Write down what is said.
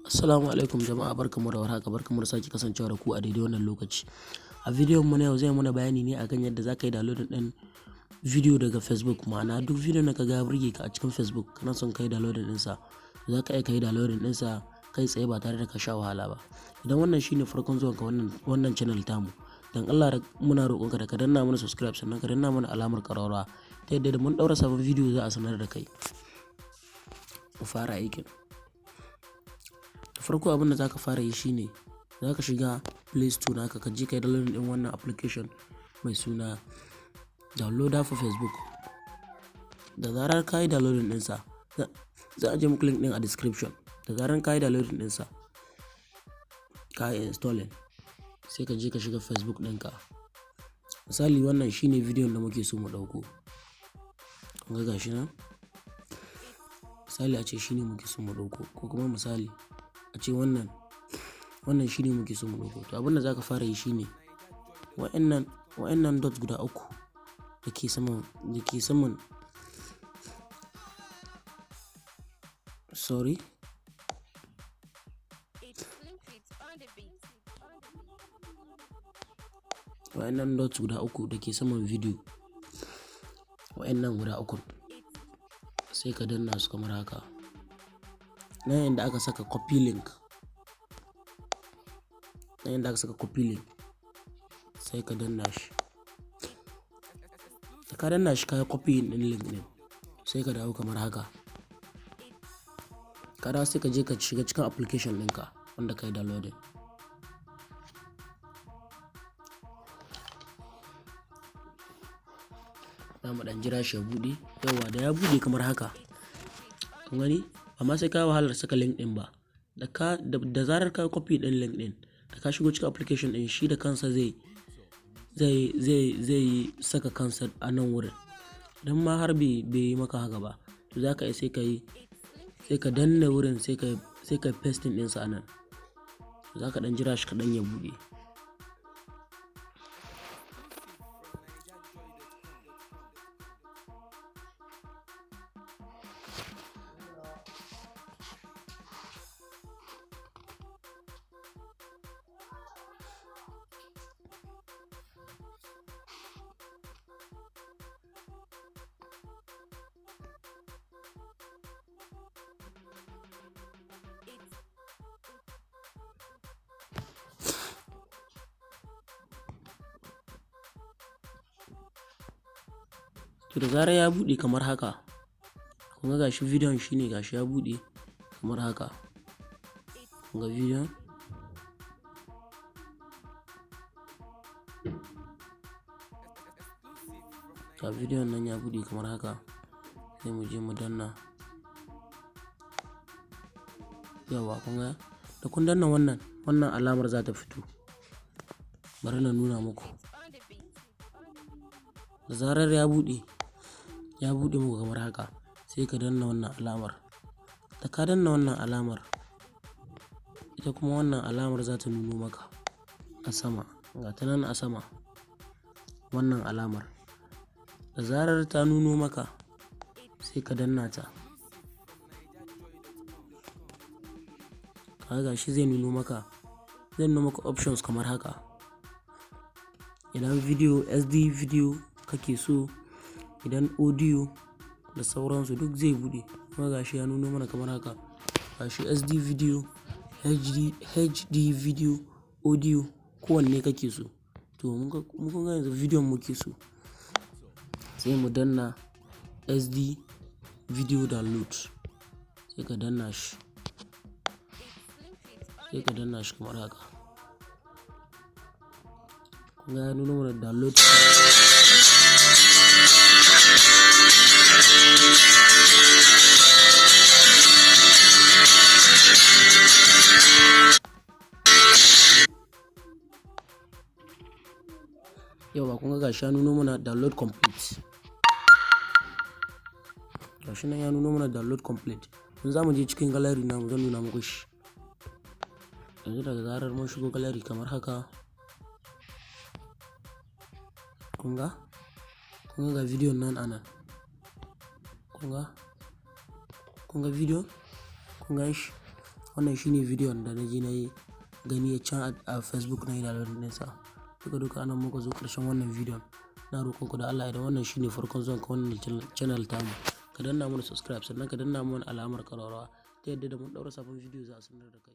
Assalamu alaikum jama'a, barkamu da warhaka, barkamu da sake kasancewa da ku a daidai wannan lokaci. A bidiyon mu na yau zai mana bayani ne akan yadda zaka yi downloading din video daga Facebook. Ma'ana duk video da ka ga burge ka a cikin Facebook kana son kai downloading din sa, zaka iya kai downloading din sa kai tsaye ba tare da ka sha wahala ba. Idan wannan shine farkon zuwan ka wannan channel tamu, dan Allah muna roƙon ka da ka danna mana subscribe sannan ka danna mana alamar ƙararrawa ta yadda da mun daura sabon video za a sanar da kai. Mu fara aikin. Farko abin da zaka fara yi shine zaka shiga Play Store naka ka je kai download din wannan application mai suna Downloader for Facebook. Da zarar ka yi downloading din sa, za a je muku link din a description. Da zarar ka yi downloading din sa, ka yi installing, sai ka je ka shiga Facebook ɗinka. Misali wannan shine bidiyon da muke so mu dauko. Kun ga gashi nan? Misali a ce shine muke so mu dauko, ko kuma misali a ce wannan shine muke so mu dauko. To abin da zaka fara yi shine wa'annan dots guda uku dake saman sorry wa'annan dots guda uku dake saman video, wa'annan guda uku sai ka danna su kamar haka. Nan inda aka saka copy link, sai ka danna shi. Da ka danna shi ka yi copy din link din, sai ka dawo kamar haka. Kada sai ka je ka shiga cikin application ɗinka wanda ka yi downloading. Za mu dan jira shi ya buɗe. Yawwa da ya buɗe kamar haka. Kun gani? Amma sai ka wahalar saka link din ba. Da zarar ka copy din link din, da ka shigo cikin application din, shi da kansa zai saka kansa a nan wurin. Dan ma har bai yi maka haka ba, to zaka sai ka danna wurin sai ka paste din sa anan. Zaka dan jira shi kadan ya buɗe. To da zarar ya buɗe kamar haka, kun ga gashi bidiyon shine gashi ya buɗe kamar haka. Kun ga bidiyon? Ga bidiyon nan ya buɗe kamar haka. Sai mu je mu danna. Yawwa kun ga? Da kun danna wannan alamar za ta fito. Bari na nuna muku. Da zarar ya buɗe muku kamar haka, sai ka danna wannan alamar. Da ka danna wannan alamar, ita kuma wannan alamar za ta nuno maka a sama. Ga ta nan a sama, wannan alamar. Da zarar ta nuno maka, sai ka danna ta. Kaga shi zai nuno maka options kamar haka. Idan SD video kake so, idan audio da sauransu duk zai buɗe. Kuma gashi ya nuno mana kamar haka. Gashi SD video, HD video, audio, kowanne kake so. To mun ga yanzu bidiyon muke so, sai mu danna SD video download. Sai ka danna shi kamar haka. Kun ga ya nuno mana download. Yauwa kun ga gashi ya nuno mana download complete. Gashi nan ya nuno mana download complete. Yanzu za mu je cikin gallery namu, zan nuna muku shi. Yanzu daga zarar mun shigo gallery kamar haka. Kun ga bidiyon nan anan. Kun ga bidiyon? Kun ga shi? Wannan shine bidiyon da na je na yi gani can a Facebook na yi downloading ɗinsa. Duka anan muka zo ƙarshen wannan bidiyon. Na roƙon ku da Allah idan wannan shine farkon zuwan ka wannan channel tamu, ka danna mana subscribe sannan ka danna mana alamar ƙararrawa ta yadda da mun ɗaura sabon bidiyo za a sanar da kai.